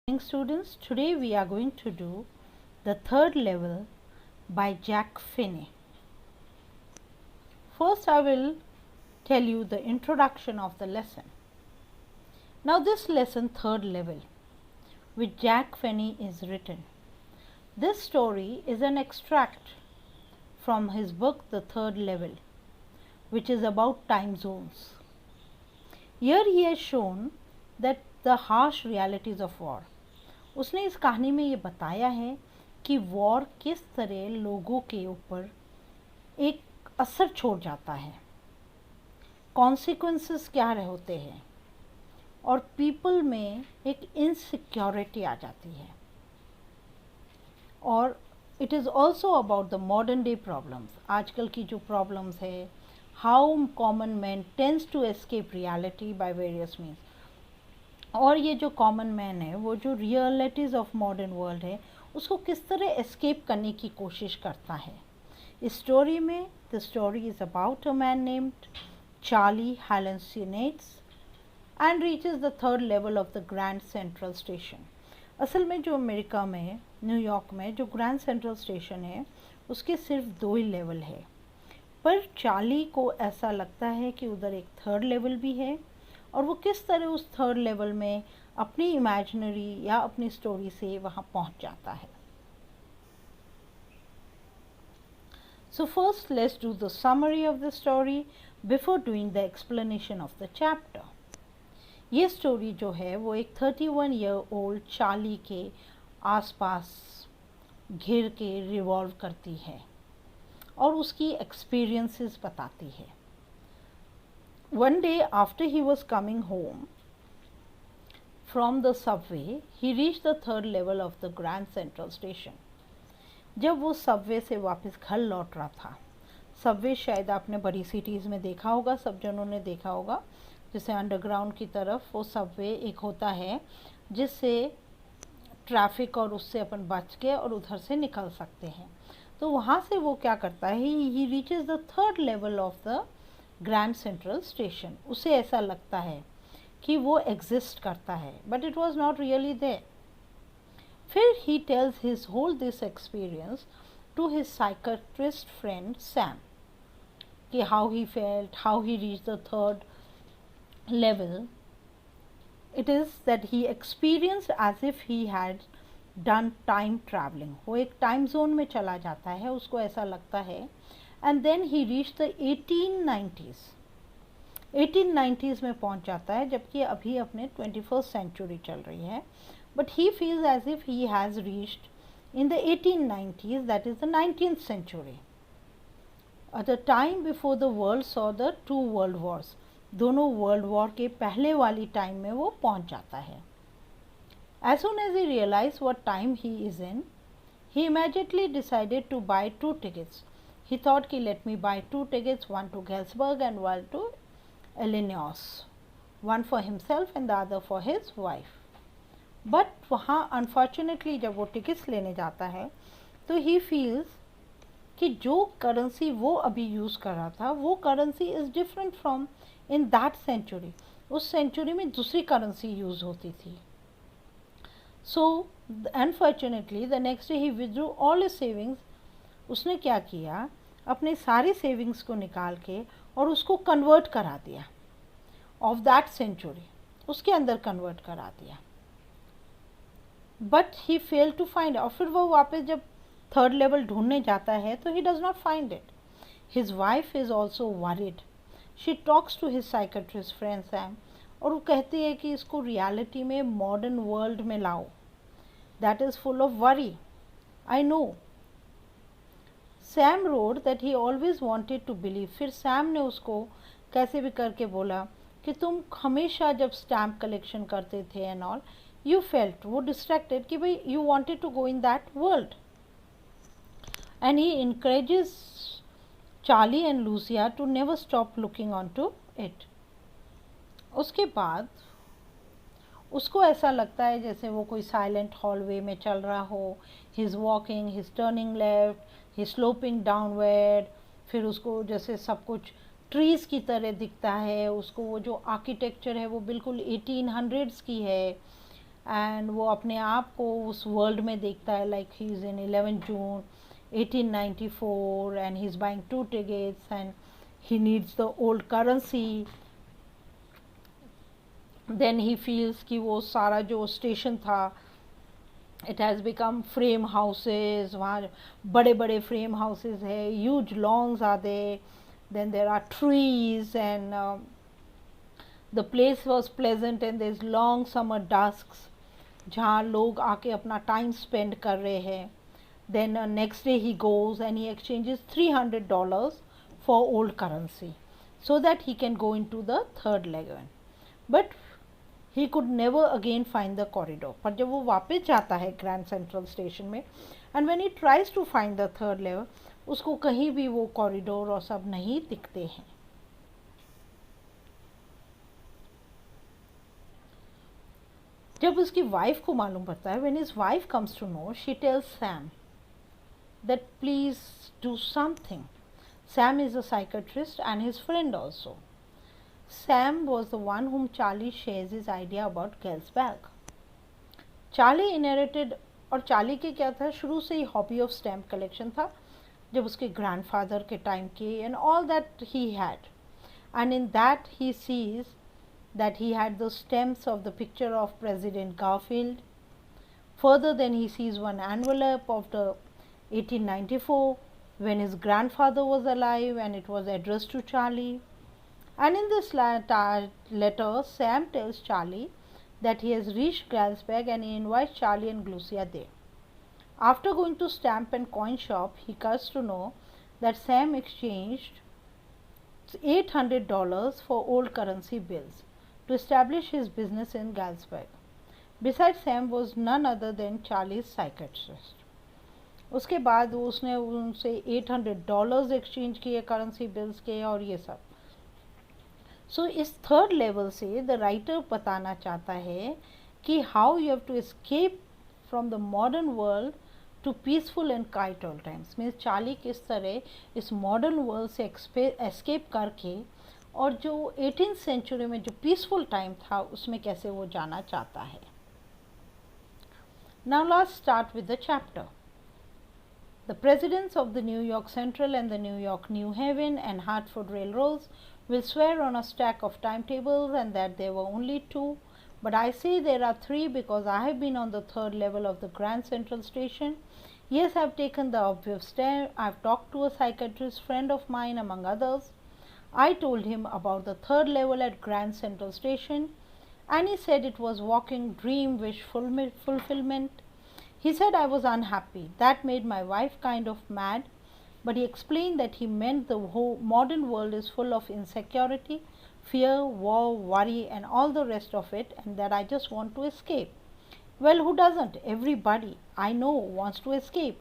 Students, today we are going to do the third level by Jack Finney. First, I will tell you the introduction of the lesson. Now, this lesson, third level, with Jack Finney is written. This story is an extract from his book, The Third Level, which is about time zones. Here he has shown that the harsh realities of war. उसने इस कहानी में ये बताया है कि war किस तरह लोगों के ऊपर एक असर छोड़ जाता है, कॉन्सिक्वेंसेस क्या होते हैं और पीपल में एक इनसिक्योरिटी आ जाती है. और it is also about the modern day problems. आजकल की जो प्रॉब्लम्स है, how common man tends to escape reality by various means. और ये जो कॉमन मैन है वो जो रियलिटीज़ ऑफ मॉडर्न वर्ल्ड है उसको किस तरह एस्केप करने की कोशिश करता है. इस स्टोरी में the story is about a man named Charlie hallucinates and reaches the third level of the grand central station. असल में जो अमेरिका में न्यूयॉर्क में जो ग्रैंड सेंट्रल स्टेशन है उसके सिर्फ 2 ही लेवल है, पर चार्ली को ऐसा लगता है कि उधर एक थर्ड लेवल भी है और वो किस तरह उस थर्ड लेवल में अपनी इमेजिनरी या अपनी स्टोरी से वहाँ पहुँच जाता है. So first let's do the summary of the story before doing the explanation of the chapter. ये स्टोरी जो है वो एक 31 ईयर ओल्ड चार्ली के आसपास घिर के रिवॉल्व करती है और उसकी एक्सपीरियंसेस बताती है. One day after he was coming home from the subway, he reached the third level of the Grand Central Station. जब वो सबवे से वापस घर लौट रहा था, सबवे शायद आपने बड़ी सिटीज़ में देखा होगा, सब जनों ने देखा होगा, जैसे अंडरग्राउंड की तरफ वो सबवे एक होता है जिससे ट्रैफिक और उससे अपन बच के और उधर से निकल सकते हैं. तो वहाँ से वो क्या करता है, he reaches the third level of the grand central station. उसे ऐसा लगता है कि वो एग्जिस्ट करता है, but it was not really there. फिर he tells his whole this experience to his psychiatrist friend Sam कि how he felt, how he reach the third level. It is that he experienced as if he had done time travelling. वो एक time zone में चला जाता है, उसको ऐसा लगता है. And then he reached the 1890s. 1890s में पहुंच जाता है, जबकि अभी अपने 21st century चल रही है. But he feels as if he has reached in the 1890s, that is the 19th century. At the time before the world saw the 2 world wars. दोनों वर्ल्ड वॉर के पहले वाली टाइम में वो पहुंच जाता है. As soon as he realized what time he is in, he immediately decided to buy 2 tickets. He thought कि let me buy 2 tickets, one to Galesburg and one to Illinois, one for himself and the other for his wife. But वहाँ unfortunately जब वो tickets लेने जाता है तो he feels कि जो करेंसी वो अभी यूज़ कर रहा था वो currency is different from in that century. उस सेंचुरी में दूसरी करेंसी यूज़ होती थी. So unfortunately the next day ही विथड्रू ऑल हिज सेविंग्स. उसने क्या किया, अपने सारी सेविंग्स को निकाल के और उसको कन्वर्ट करा दिया ऑफ दैट सेंचुरी, उसके अंदर कन्वर्ट करा दिया. But he fail to find. और फिर वो वापस जब थर्ड लेवल ढूंढने जाता है तो he does not find it. His wife is also worried. She talks to his psychiatrist friend Sam और वो कहती है कि इसको रियलिटी में मॉडर्न वर्ल्ड में लाओ, that is full of worry. I know. Sam wrote that he always wanted to believe. फिर सैम ने उसको कैसे भी करके बोला कि तुम हमेशा जब स्टैम्प कलेक्शन करते थे एंड ऑल, यू फेल्ट, वो डिस्ट्रैक्टेड कि भाई you wanted to go in that world. And he encourages Charlie and Lucia to never stop looking on to it. उसके बाद उसको ऐसा लगता है जैसे वो कोई साइलेंट हॉलवे में चल रहा हो. He is walking, he is turning left, he sloping downward. फिर उसको जैसे सब कुछ ट्रीज़ की तरह दिखता है. उसको वो जो आर्किटेक्चर है वो बिल्कुल 1800s की है. एंड वो अपने आप को उस वर्ल्ड में देखता है like he is in 11 June 1894 and he is buying 2 tickets and he needs the old currency. Then he feels कि वो सारा जो स्टेशन था it has become frame houses, वहाँ बड़े बड़े frame houses है, huge lawns are there, then there are trees and the place was pleasant and there's long summer dusks जहाँ लोग आके अपना टाइम स्पेंड कर रहे हैं. Then next day he goes and he exchanges $300 for old currency so that he can go into the third lagoon. But he could never again find the corridor. पर जब वो वापस जाता है ग्रैंड सेंट्रल स्टेशन में and when he tries to find the third level, उसको कहीं भी वो कॉरिडोर और सब नहीं दिखते हैं. जब उसकी वाइफ को मालूम पड़ता है, when his wife comes to know, she tells Sam that please do something. Sam is a psychiatrist and his friend also. Sam was the one whom Charlie shares his idea about Galsberg. Charlie inherited, और Charlie के क्या था, शुरू से ही hobby of stamp collection था जब उसके grandfather के टाइम के, and all that he had, and in that he sees that he had the stamps of the picture of President Garfield. Further, then he sees one envelope of the 1894 when his grandfather was alive and it was addressed to Charlie. And in this letter, Sam tells Charlie that he has reached Galsberg and he invites Charlie and Lucia there. After going to stamp and coin shop, he comes to know that Sam exchanged $800 for old currency bills to establish his business in Galsberg. Besides, Sam was none other than Charlie's psychiatrist. उसके बाद उसने उनसे $800 exchange किए currency bills के और ये सब. सो इस थर्ड लेवल से द राइटर बताना चाहता है कि how you have to escape from the modern world to peaceful and quiet all times. Means Charlie किस तरह इस मॉडर्न वर्ल्ड से एस्केप करके और जो 18th सेंचुरी में जो पीसफुल टाइम था उसमें कैसे वो जाना चाहता है. Now let's start with the chapter. The presidents of the New York Central and the New York New Haven and Hartford Railroads will swear on a stack of timetables and that there were only two, but I say there are three because I have been on the third level of the Grand Central Station. Yes, I have taken the obvious step. I have talked to a psychiatrist friend of mine among others. I told him about the third level at Grand Central Station and he said it was walking dream wish fulfillment. He said I was unhappy. That made my wife kind of mad, but he explained that he meant the whole modern world is full of insecurity, fear, war, worry and all the rest of it, and that I just want to escape. Well, who doesn't? Everybody I know wants to escape,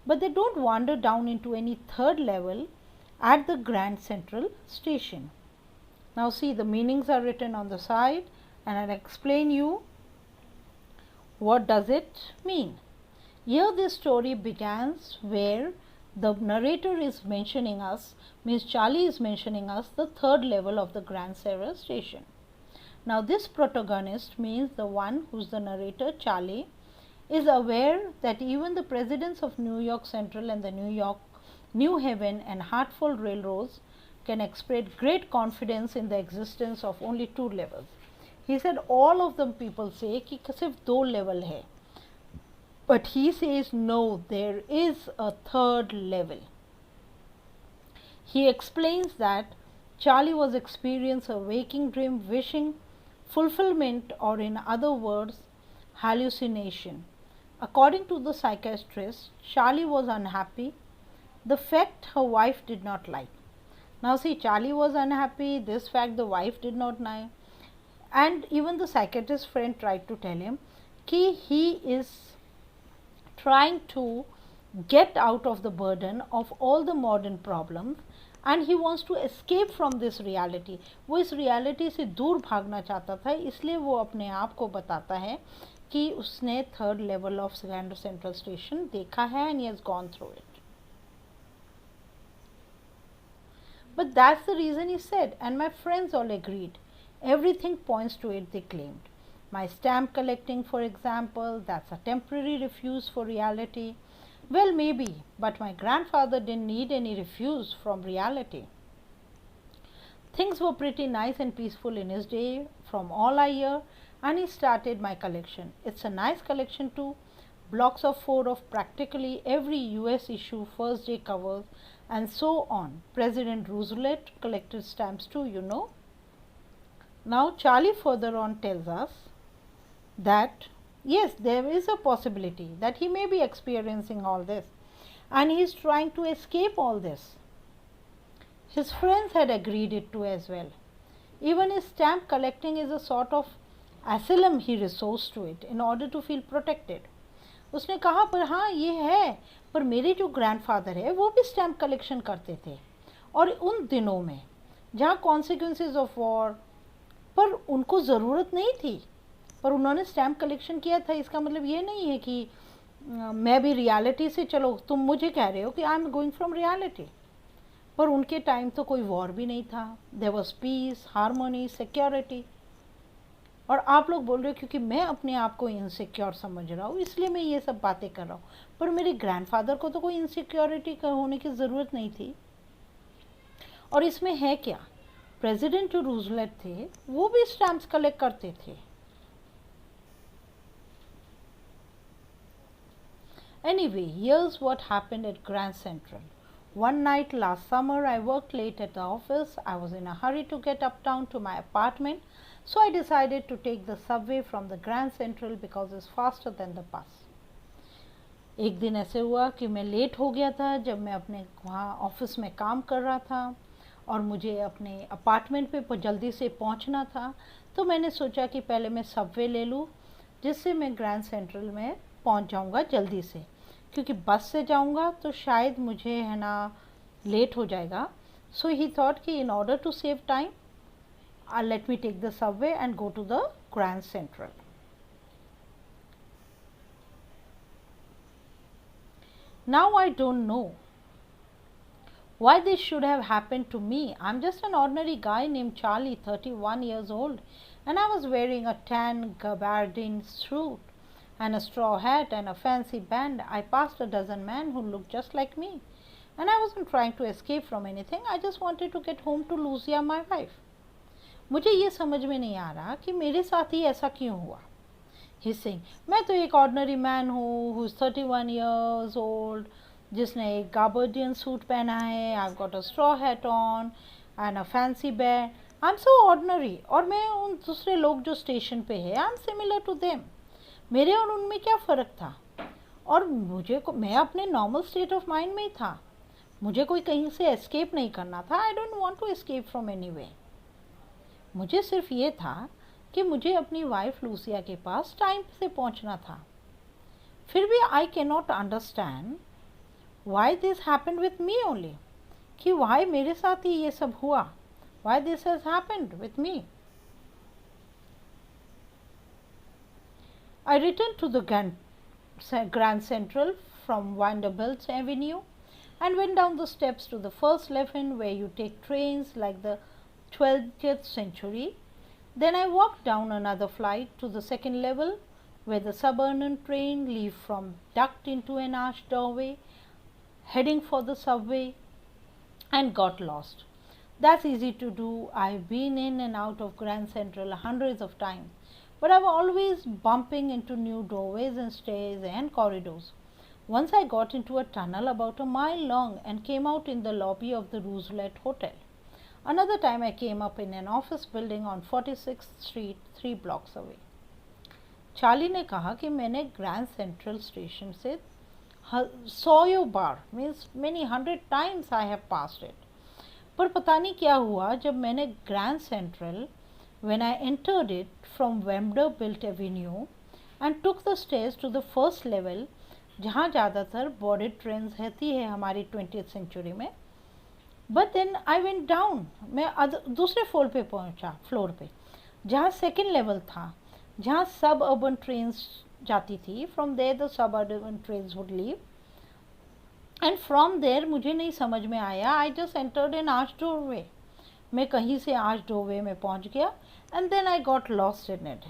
but they don't wander down into any third level at the Grand Central Station. Now see, the meanings are written on the side and I'll explain you what does it mean. Here this story begins where the narrator is mentioning us, means Charlie is mentioning us the third level of the Grand Central Station. Now this protagonist, means the one who's the narrator, Charlie, is aware that even the presidents of New York Central and the New Haven and Hartford Railroads can express great confidence in the existence of only two levels. He said all of them people say कि सिर्फ दो level है, but he says no, there is a third level. He explains that Charlie was experiencing a waking dream wishing fulfillment, or in other words, hallucination. According to the psychiatrist, Charlie was unhappy. The fact her wife did not like. Now see, Charlie was unhappy, this fact the wife did not like, and even the psychiatrist friend tried to tell him that he is trying to get out of the burden of all the modern problems and he wants to escape from this reality. वो इस reality से दूर भागना चाहता था, इसलिए वो अपने आप को बताता है कि उसने third level of Grand Central Station देखा है and he has gone through it. But that's the reason he said, and my friends all agreed. Everything points to it, they claimed. My stamp collecting, for example, that's a temporary refuge for reality. Well, maybe, but my grandfather didn't need any refuge from reality. Things were pretty nice and peaceful in his day, from all I hear, and he started my collection. It's a nice collection too. Blocks of 4 of practically every US issue, first day covers, and so on. President Roosevelt collected stamps too, you know. Now, Charlie further on tells us that yes, there is a possibility that he may be experiencing all this and he is trying to escape all this. His friends had agreed it too as well. Even his stamp collecting is a sort of asylum he resorts to it in order to feel protected. उसने कहा पर हाँ ये है, पर मेरे जो grandfather है वो भी स्टैम्प कलेक्शन करते थे और उन दिनों में जहाँ कॉन्सिक्वेंसेस ऑफ वॉर पर उनको ज़रूरत नहीं थी पर उन्होंने स्टैम्प कलेक्शन किया था. इसका मतलब ये नहीं है कि मैं भी रियलिटी से, चलो तुम मुझे कह रहे हो कि I am going from reality, पर उनके टाइम तो कोई वॉर भी नहीं था. There was peace, harmony, security. और आप लोग बोल रहे हो क्योंकि मैं अपने आप को इनसिक्योर समझ रहा हूँ इसलिए मैं ये सब बातें कर रहा हूँ, पर मेरे ग्रैंडफादर को तो कोई इनसिक्योरिटी होने की ज़रूरत नहीं थी. और इसमें है क्या, प्रेसिडेंट जो रूजवेल्ट थे वो भी स्टैम्प्स कलेक्ट करते थे. Anyway, here's what happened at Grand Central. One night last summer, I worked late at the office. I was in a hurry to get uptown to my apartment, so I decided to take the subway from the Grand Central because it's faster than the bus. एक दिन ऐसे हुआ कि मैं late हो गया था जब मैं अपने वहाँ ऑफिस में काम कर रहा था और मुझे अपने अपार्टमेंट पे जल्दी से पहुँचना था, तो मैंने सोचा कि पहले मैं सबवे ले लूँ जिससे मैं ग्रैंड सेंट्रल में पहुंच जाऊंगा जल्दी से, क्योंकि बस से जाऊंगा तो शायद मुझे है ना लेट हो जाएगा. सो ही थॉट कि in order to save time let me take the subway and go to the grand Central. Now I don't know why this should have happened to me. I'm just an ordinary guy named Charlie, 31 years old, and I was wearing a tan gabardine suit and a straw hat and a fancy band. I passed a dozen men who looked just like me, and I wasn't trying to escape from anything. I just wanted to get home to Lucia, my wife. मुझे ये समझ में नहीं आ रहा कि मेरे साथ ही ऐसा क्यों हुआ. He's saying, मैं तो एक ordinary man हूँ who's 31 years old, जिसने एक गाबर्डियन सूट पहना है. I've got a straw hat on and a fancy band. I'm so ordinary. और मैं उन दूसरे लोग जो स्टेशन पे है, I'm similar to them. मेरे और उनमें क्या फ़र्क था. और मैं अपने नॉर्मल स्टेट ऑफ माइंड में ही था. मुझे कोई कहीं से एस्केप नहीं करना था. I don't want to escape from anyway. मुझे सिर्फ ये था कि मुझे अपनी वाइफ लूसिया के पास टाइम से पहुंचना था. फिर भी I can not understand why this happened with me only, कि वाई मेरे साथ ही ये सब हुआ. Why this has happened with me. I returned to the Grand Central from Vanderbilt Avenue and went down the steps to the first level where you take trains like the 20th century. Then I walked down another flight to the second level where the suburban train leave from ducked into an arched doorway heading for the subway and got lost. That's easy to do. I've been in and out of Grand Central hundreds of times, but I was always bumping into new doorways and stairs and corridors. Once I got into a tunnel about a mile long and came out in the lobby of the Roosevelt Hotel. Another time I came up in an office building on 46th Street, 3 blocks away. Charlie ने कहा कि मैंने grand central station से 100 बार, means many 100 times I have passed it. पर पता नहीं क्या हुआ जब मैंने grand central, when I entered it from Vanderbilt Avenue and took the stairs to the first level, जहाँ ज़्यादातर बोर्डेड ट्रेन रहती है हमारी 20th सेंचुरी में. But then I went down, मैं दूसरे फ्लोर पे जहाँ सेकेंड लेवल था, जहाँ सब अर्बन ट्रेन जाती थी. From there the suburban train would leave and from there मुझे नहीं समझ में आया. I just entered an arch doorway. मैं कहीं से आर्च डोरवे में पहुँच गया and then I got lost in it.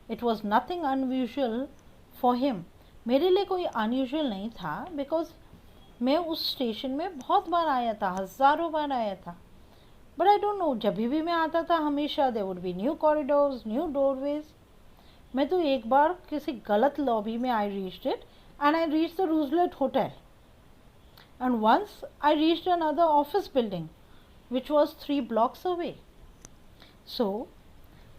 It was nothing unusual for him. मेरे लिए कोई unusual नहीं था, because मैं उस स्टेशन में बहुत बार आया था, हज़ारों बार आया था. But I don't know, जब भी मैं आता था हमेशा there would be new corridors, new doorways. मैं तो एक बार किसी गलत लॉबी में I reached it and I reached the Roosevelt Hotel. And once I reached another office building which was 3 blocks away. So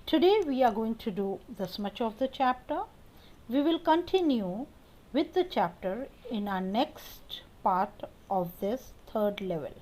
today we are going to do this much of the chapter. We will continue with the chapter in our next part of this third level.